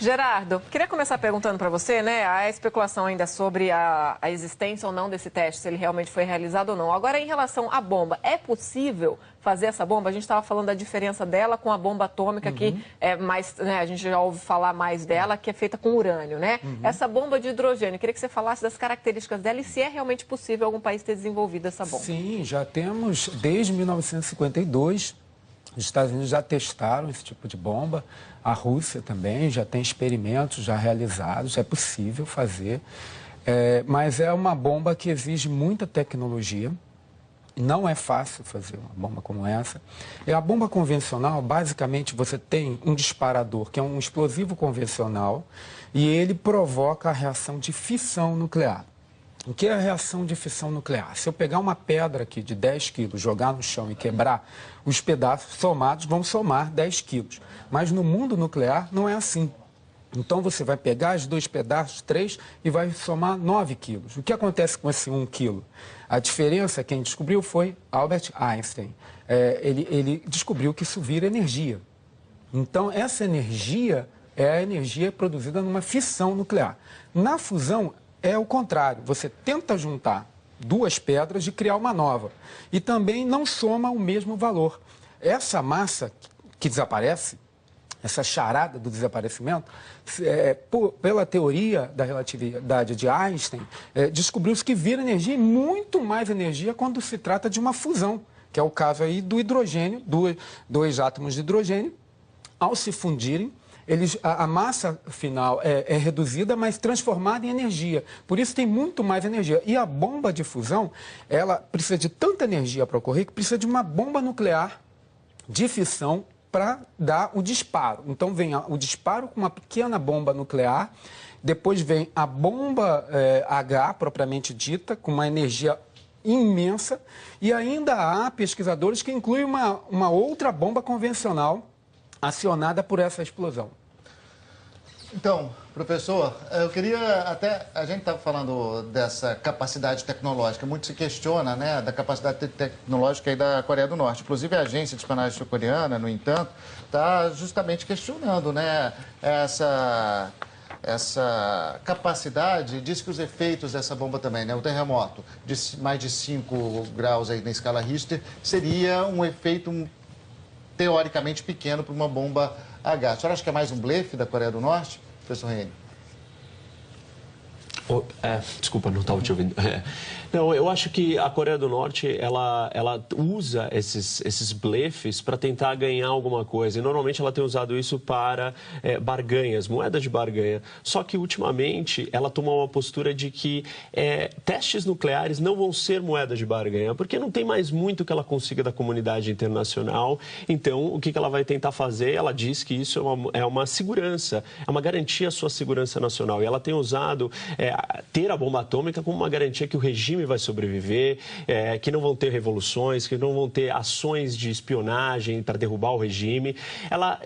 Gerardo, queria começar perguntando para você, né? Há especulação ainda sobre a existência ou não desse teste, se ele realmente foi realizado ou não. Agora, em relação à bomba, é possível fazer essa bomba? A gente estava falando da diferença dela com a bomba atômica, que é mais, né, a gente já ouve falar mais dela, que é feita com urânio, né? Essa bomba de hidrogênio, queria que você falasse das características dela e se é realmente possível algum país ter desenvolvido essa bomba. Sim, já temos desde 1952. Os Estados Unidos já testaram esse tipo de bomba, a Rússia também já tem experimentos já realizados, é possível fazer, mas é uma bomba que exige muita tecnologia, não é fácil fazer uma bomba como essa. E a bomba convencional, basicamente, você tem um disparador, que é um explosivo convencional, e ele provoca a reação de fissão nuclear. O que é a reação de fissão nuclear? Se eu pegar uma pedra aqui de 10 quilos, jogar no chão e quebrar, os pedaços somados vão somar 10 quilos. Mas no mundo nuclear não é assim. Então você vai pegar os dois pedaços, 3, e vai somar 9 quilos. O que acontece com esse 1 quilo? A diferença, quem descobriu foi Albert Einstein. Ele descobriu que isso vira energia. Então essa energia é a energia produzida numa fissão nuclear. Na fusão, é o contrário, você tenta juntar duas pedras e criar uma nova. E também não soma o mesmo valor. Essa massa que desaparece, essa charada do desaparecimento, pela teoria da relatividade de Einstein, descobriu-se que vira energia e muito mais energia quando se trata de uma fusão, que é o caso aí do hidrogênio, dois átomos de hidrogênio, ao se fundirem, a massa final é reduzida, mas transformada em energia. Por isso tem muito mais energia. E a bomba de fusão, ela precisa de tanta energia para ocorrer que precisa de uma bomba nuclear de fissão para dar o disparo. Então vem o disparo com uma pequena bomba nuclear, depois vem a bomba H, propriamente dita, com uma energia imensa, e ainda há pesquisadores que incluem uma outra bomba convencional acionada por essa explosão. Então, professor, eu queria até... A gente estava falando dessa capacidade tecnológica, muito se questiona, né, da capacidade tecnológica aí da Coreia do Norte. Inclusive, a agência de espionagem sul-coreana, no entanto, está justamente questionando, né, essa capacidade. Diz que os efeitos dessa bomba também, né, o terremoto de mais de 5 graus aí na escala Richter, seria um efeito teoricamente pequeno para uma bomba H. A senhora acha que é mais um blefe da Coreia do Norte, professor Reine? Desculpa, não estava te ouvindo. Não, eu acho que a Coreia do Norte, ela usa esses blefes para tentar ganhar alguma coisa. E normalmente ela tem usado isso para barganhas, moedas de barganha. Só que ultimamente ela tomou uma postura de que testes nucleares não vão ser moedas de barganha, porque não tem mais muito que ela consiga da comunidade internacional. Então, o que ela vai tentar fazer? Ela diz que isso é uma segurança, é uma garantia à sua segurança nacional. E ela tem usado ter a bomba atômica como uma garantia que o regime vai sobreviver, que não vão ter revoluções, que não vão ter ações de espionagem para derrubar o regime.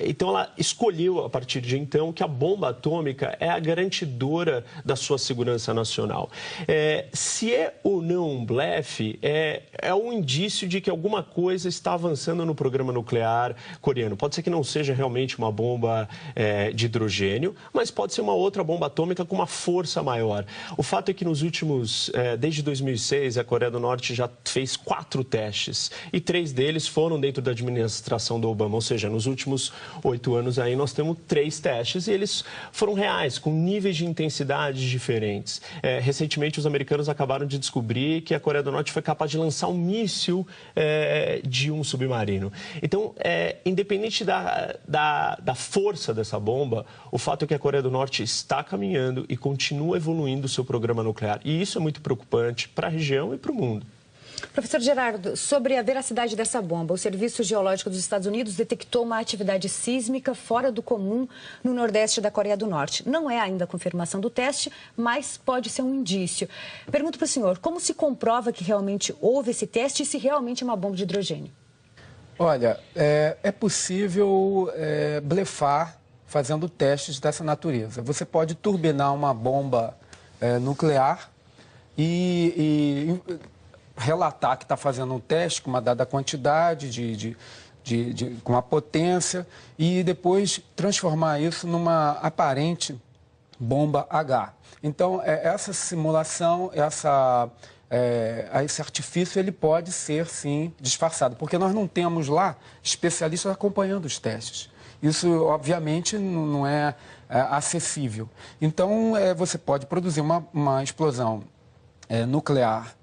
Então, ela escolheu, a partir de então, que a bomba atômica é a garantidora da sua segurança nacional. Se é ou não um blefe, é um indício de que alguma coisa está avançando no programa nuclear coreano. Pode ser que não seja realmente uma bomba de hidrogênio, mas pode ser uma outra bomba atômica com uma força maior. O fato é que nos últimos, desde 2006, a Coreia do Norte já fez 4 testes e 3 deles foram dentro da administração do Obama, ou seja, nos últimos 8 anos aí nós temos 3 testes e eles foram reais, com níveis de intensidade diferentes. Recentemente os americanos acabaram de descobrir que a Coreia do Norte foi capaz de lançar um míssil de um submarino. Então, independente da força dessa bomba, o fato é que a Coreia do Norte está caminhando e continua evoluindo o seu programa nuclear. E isso é muito preocupante para a região e para o mundo. Professor Gerardo, sobre a veracidade dessa bomba, o Serviço Geológico dos Estados Unidos detectou uma atividade sísmica fora do comum no nordeste da Coreia do Norte. Não é ainda a confirmação do teste, mas pode ser um indício. Pergunto para o senhor, como se comprova que realmente houve esse teste e se realmente é uma bomba de hidrogênio? Olha, é possível blefar fazendo testes dessa natureza. Você pode turbinar uma bomba nuclear e relatar que está fazendo um teste com uma dada quantidade com a potência e depois transformar isso numa aparente bomba H. Então, essa simulação, esse artifício, ele pode ser, sim, disfarçado, porque nós não temos lá especialistas acompanhando os testes. Isso, obviamente, não é acessível. Então, você pode produzir uma explosão nuclear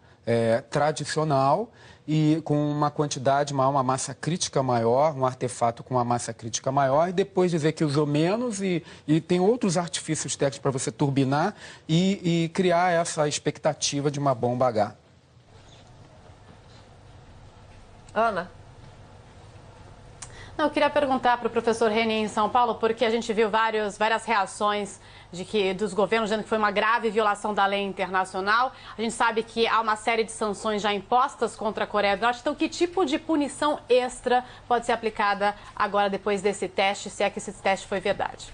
tradicional e com uma quantidade maior, uma massa crítica maior, um artefato com uma massa crítica maior, e depois dizer que usou menos e tem outros artifícios técnicos para você turbinar e criar essa expectativa de uma bomba H. Ana? Não, eu queria perguntar para o professor Reni em São Paulo, porque a gente viu várias reações dos governos dizendo que foi uma grave violação da lei internacional. A gente sabe que há uma série de sanções já impostas contra a Coreia do Norte. Então, que tipo de punição extra pode ser aplicada agora depois desse teste, se é que esse teste foi verdade?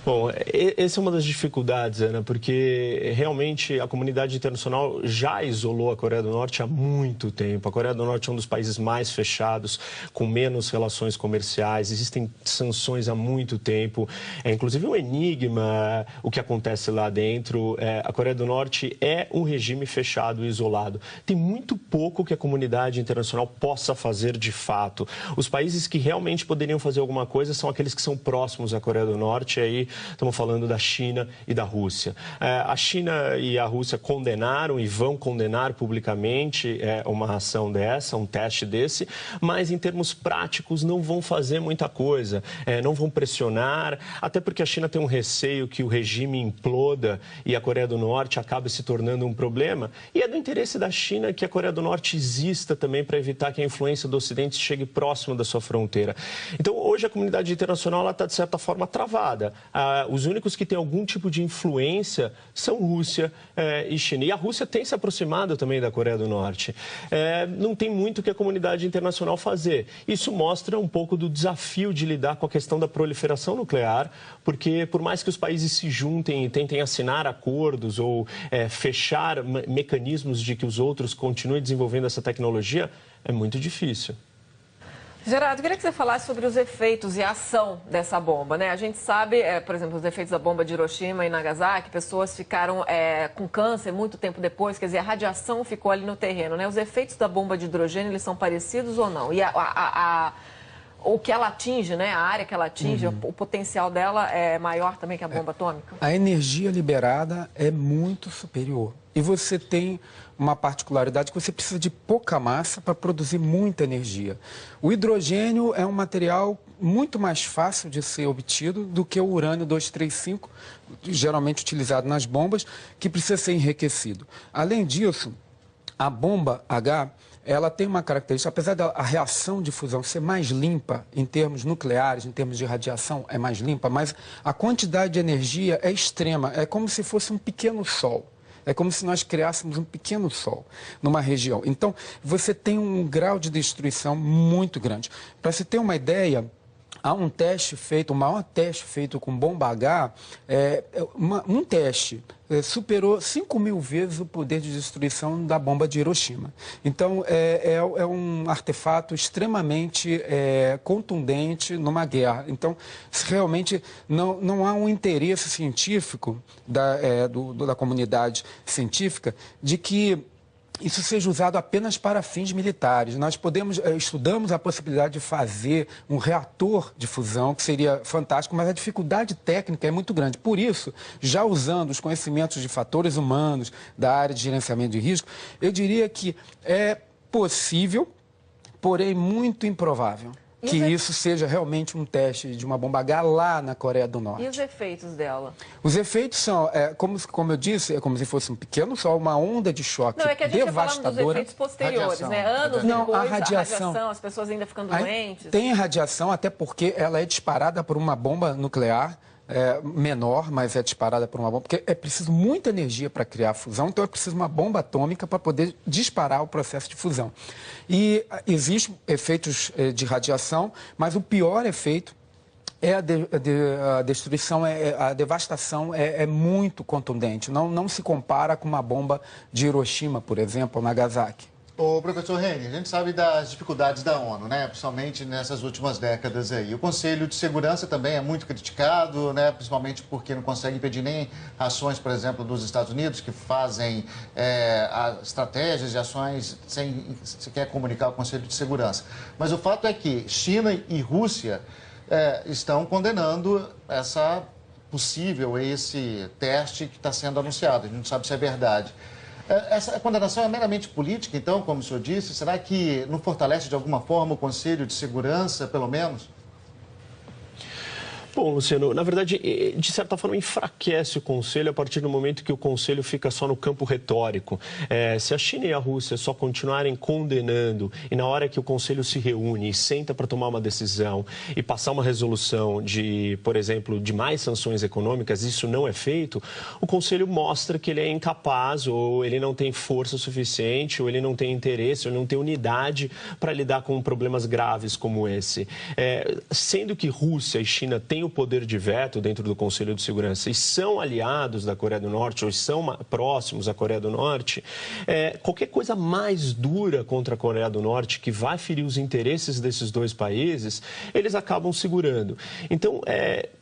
Bom, essa é uma das dificuldades, Ana, porque realmente a comunidade internacional já isolou a Coreia do Norte há muito tempo. A Coreia do Norte é um dos países mais fechados, com menos relações comerciais, existem sanções há muito tempo. É inclusive um enigma o que acontece lá dentro. A Coreia do Norte é um regime fechado e isolado. Tem muito pouco que a comunidade internacional possa fazer de fato. Os países que realmente poderiam fazer alguma coisa são aqueles que são próximos à Coreia do Norte, aí estamos falando da China e da Rússia. A China e a Rússia condenaram e vão condenar publicamente uma ação dessa, um teste desse, mas em termos práticos não vão fazer muita coisa, não vão pressionar, até porque a China tem um receio que o regime imploda e a Coreia do Norte acabe se tornando um problema. E é do interesse da China que a Coreia do Norte exista também para evitar que a influência do Ocidente chegue próximo da sua fronteira. Então, hoje a comunidade internacional está, de certa forma, travada. Os únicos que têm algum tipo de influência são Rússia e China. E a Rússia tem se aproximado também da Coreia do Norte. Não tem muito que a comunidade internacional fazer. Isso mostra um pouco do desafio de lidar com a questão da proliferação nuclear, porque por mais que os países se juntem e tentem assinar acordos ou fechar mecanismos de que os outros continuem desenvolvendo essa tecnologia, é muito difícil. Gerardo, eu queria que você falasse sobre os efeitos e a ação dessa bomba, né? A gente sabe, por exemplo, os efeitos da bomba de Hiroshima e Nagasaki, pessoas ficaram com câncer muito tempo depois, quer dizer, a radiação ficou ali no terreno, né? Os efeitos da bomba de hidrogênio, eles são parecidos ou não? E o que ela atinge, né? A área que ela atinge, o potencial dela é maior também que a bomba atômica? A energia liberada é muito superior. E você tem uma particularidade que você precisa de pouca massa para produzir muita energia. O hidrogênio é um material muito mais fácil de ser obtido do que o urânio 235, geralmente utilizado nas bombas, que precisa ser enriquecido. Além disso, a bomba H, ela tem uma característica, apesar da reação de fusão ser mais limpa em termos nucleares, em termos de radiação, é mais limpa, mas a quantidade de energia é extrema, é como se fosse um pequeno sol. É como se nós criássemos um pequeno sol numa região. Então, você tem um grau de destruição muito grande. Para se ter uma ideia, há um teste feito, o maior teste feito com bomba H, um teste superou 5.000 vezes o poder de destruição da bomba de Hiroshima. Então, é um artefato extremamente contundente numa guerra. Então, realmente não há um interesse científico da comunidade científica de que isso seja usado apenas para fins militares. Nós estudamos a possibilidade de fazer um reator de fusão, que seria fantástico, mas a dificuldade técnica é muito grande. Por isso, já usando os conhecimentos de fatores humanos da área de gerenciamento de risco, eu diria que é possível, porém muito improvável, que isso seja realmente um teste de uma bomba H lá na Coreia do Norte. E os efeitos dela? Os efeitos são, como eu disse, é como se fosse um pequeno sol, uma onda de choque devastadora. Não, é que a gente está falando dos efeitos posteriores, né? Anos depois, a radiação, as pessoas ainda ficando doentes. Tem radiação, até porque ela é disparada por uma bomba nuclear, menor, mas é disparada por uma bomba, porque é preciso muita energia para criar a fusão, então é preciso uma bomba atômica para poder disparar o processo de fusão. E existem efeitos de radiação, mas o pior efeito é a destruição, a devastação é muito contundente. Não se compara com uma bomba de Hiroshima, por exemplo, ou Nagasaki. Ô, professor Reni, a gente sabe das dificuldades da ONU, né? Principalmente nessas últimas décadas aí. O Conselho de Segurança também é muito criticado, né? Principalmente porque não consegue impedir nem ações, por exemplo, dos Estados Unidos, que fazem estratégias e ações sem sequer comunicar ao Conselho de Segurança. Mas o fato é que China e Rússia estão condenando esse teste que está sendo anunciado. A gente não sabe se é verdade. Essa condenação é meramente política, então, como o senhor disse? Será que não fortalece de alguma forma o Conselho de Segurança, pelo menos? Bom, Luciano, na verdade, de certa forma, enfraquece o Conselho a partir do momento que o Conselho fica só no campo retórico. Se a China e a Rússia só continuarem condenando e na hora que o Conselho se reúne e senta para tomar uma decisão e passar uma resolução de, por exemplo, de mais sanções econômicas, isso não é feito, o Conselho mostra que ele é incapaz ou ele não tem força suficiente ou ele não tem interesse ou não tem unidade para lidar com problemas graves como esse. Sendo que Rússia e China têm o poder de veto dentro do Conselho de Segurança e são aliados da Coreia do Norte ou são próximos à Coreia do Norte, qualquer coisa mais dura contra a Coreia do Norte que vai ferir os interesses desses dois países, eles acabam segurando. Então,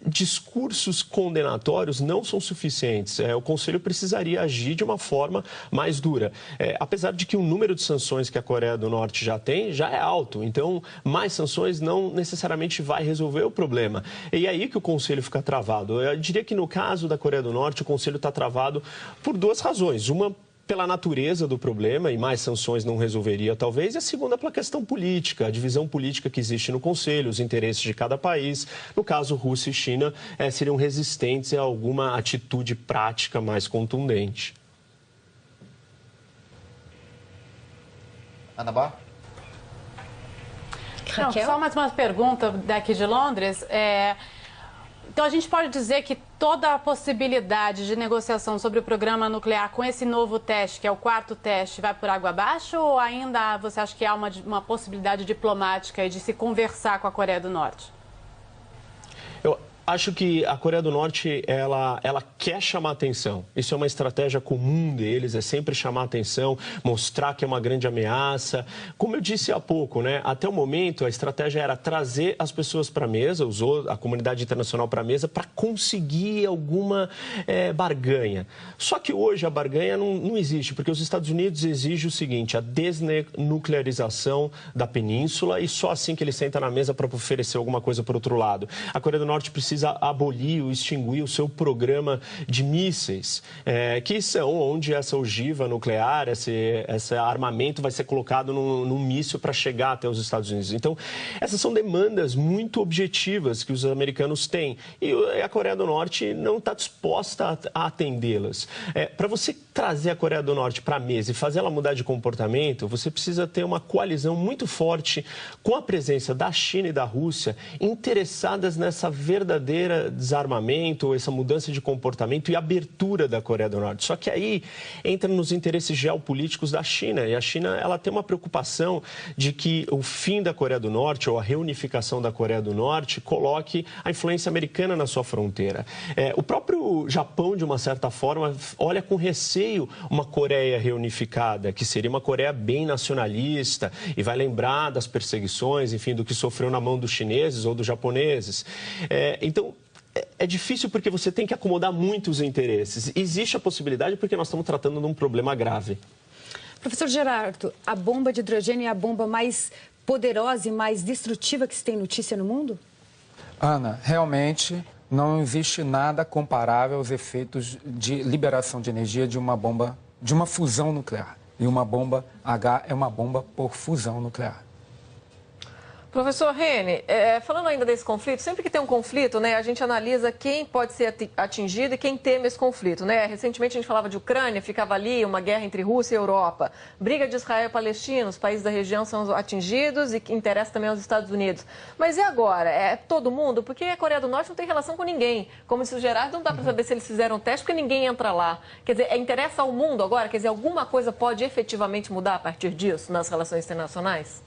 discursos condenatórios não são suficientes. O Conselho precisaria agir de uma forma mais dura. Apesar de que o número de sanções que a Coreia do Norte já tem já é alto, então mais sanções não necessariamente vai resolver o problema. E é aí que o Conselho fica travado. Eu diria que no caso da Coreia do Norte, o Conselho está travado por duas razões. Uma, pela natureza do problema, e mais sanções não resolveria, talvez. E a segunda, pela questão política, a divisão política que existe no Conselho, os interesses de cada país. No caso, Rússia e China seriam resistentes a alguma atitude prática mais contundente. Ana Bar? Não, só mais uma pergunta daqui de Londres. Então, a gente pode dizer que toda a possibilidade de negociação sobre o programa nuclear com esse novo teste, que é o quarto teste, vai por água abaixo? Ou ainda você acha que há uma possibilidade diplomática de se conversar com a Coreia do Norte? Eu acho que a Coreia do Norte, ela quer chamar atenção. Isso é uma estratégia comum deles, é sempre chamar atenção, mostrar que é uma grande ameaça. Como eu disse há pouco, né, até o momento a estratégia era trazer as pessoas para a mesa, usou a comunidade internacional para a mesa para conseguir alguma barganha. Só que hoje a barganha não existe, porque os Estados Unidos exigem o seguinte, a desnuclearização da península e só assim que ele senta na mesa para oferecer alguma coisa para o outro lado. A Coreia do Norte precisa abolir ou extinguir o seu programa de mísseis, que são onde essa ogiva nuclear, esse armamento vai ser colocado num míssil para chegar até os Estados Unidos. Então, essas são demandas muito objetivas que os americanos têm e a Coreia do Norte não está disposta a atendê-las. Para você trazer a Coreia do Norte para a mesa e fazer ela mudar de comportamento, você precisa ter uma coalizão muito forte com a presença da China e da Rússia interessadas nessa verdadeira desarmamento, essa mudança de comportamento e abertura da Coreia do Norte. Só que aí entra nos interesses geopolíticos da China. E a China ela tem uma preocupação de que o fim da Coreia do Norte ou a reunificação da Coreia do Norte coloque a influência americana na sua fronteira. O próprio Japão, de uma certa forma, olha com receio uma Coreia reunificada, que seria uma Coreia bem nacionalista e vai lembrar das perseguições, enfim, do que sofreu na mão dos chineses ou dos japoneses. Então, é difícil porque você tem que acomodar muitos interesses. Existe a possibilidade porque nós estamos tratando de um problema grave. Professor Gerardo, a bomba de hidrogênio é a bomba mais poderosa e mais destrutiva que se tem notícia no mundo? Ana, realmente não existe nada comparável aos efeitos de liberação de energia de uma bomba, de uma fusão nuclear. E uma bomba H é uma bomba por fusão nuclear. Professor Reni, falando ainda desse conflito, sempre que tem um conflito, né, a gente analisa quem pode ser atingido e quem teme esse conflito, né? Recentemente a gente falava de Ucrânia, ficava ali uma guerra entre Rússia e Europa. Briga de Israel e Palestina, os países da região são atingidos e que interessa também aos Estados Unidos. Mas e agora? É todo mundo? Porque a Coreia do Norte não tem relação com ninguém. Como disse o Gerardo, não dá para saber se eles fizeram teste porque ninguém entra lá. Quer dizer, interessa ao mundo agora? Quer dizer, alguma coisa pode efetivamente mudar a partir disso nas relações internacionais?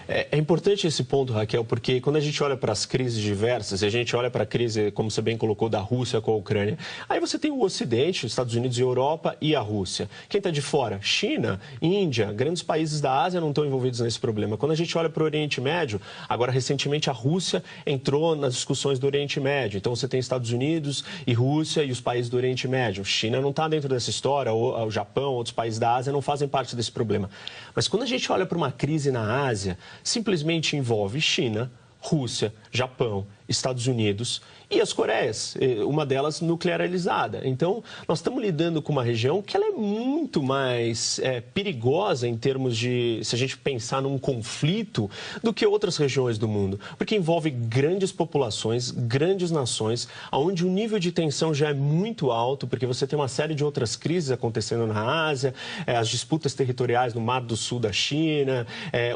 É importante esse ponto, Raquel, porque quando a gente olha para as crises diversas, e a gente olha para a crise, como você bem colocou, da Rússia com a Ucrânia, aí você tem o Ocidente, os Estados Unidos e Europa e a Rússia. Quem está de fora? China, Índia, grandes países da Ásia não estão envolvidos nesse problema. Quando a gente olha para o Oriente Médio, agora recentemente a Rússia entrou nas discussões do Oriente Médio. Então você tem Estados Unidos e Rússia e os países do Oriente Médio. China não está dentro dessa história, ou o Japão, outros países da Ásia não fazem parte desse problema. Mas quando a gente olha para uma crise na Ásia, simplesmente envolve China, Rússia, Japão, Estados Unidos e as Coreias, uma delas nuclearizada. Então, nós estamos lidando com uma região que ela é muito mais perigosa em termos de, se a gente pensar num conflito, do que outras regiões do mundo, porque envolve grandes populações, grandes nações, onde o nível de tensão já é muito alto, porque você tem uma série de outras crises acontecendo na Ásia, as disputas territoriais no Mar do Sul da China,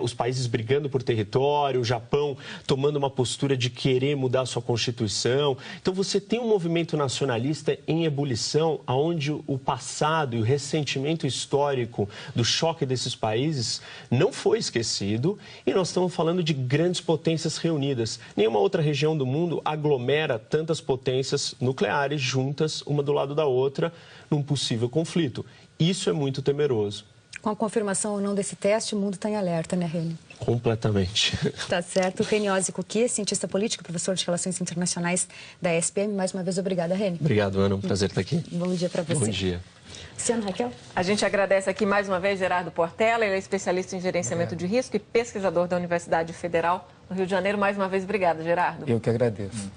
os países brigando por território, o Japão tomando uma postura de querer mudar a sua Constituição. Então, você tem um movimento nacionalista em ebulição, onde o passado e o ressentimento histórico do choque desses países não foi esquecido, e nós estamos falando de grandes potências reunidas. Nenhuma outra região do mundo aglomera tantas potências nucleares juntas, uma do lado da outra, num possível conflito. Isso é muito temeroso. Com a confirmação ou não desse teste, o mundo está em alerta, né, Reni? Completamente. Tá certo. Reni Ozzi, cientista político, professor de Relações Internacionais da SPM. Mais uma vez, obrigada, Reni. Obrigado, Ana. Um prazer estar aqui. Bom dia para você. Bom dia. Luciano, Raquel? A gente agradece aqui mais uma vez Gerardo Portela, ele é especialista em gerenciamento de risco e pesquisador da Universidade Federal do Rio de Janeiro. Mais uma vez, obrigada, Gerardo. Eu que agradeço.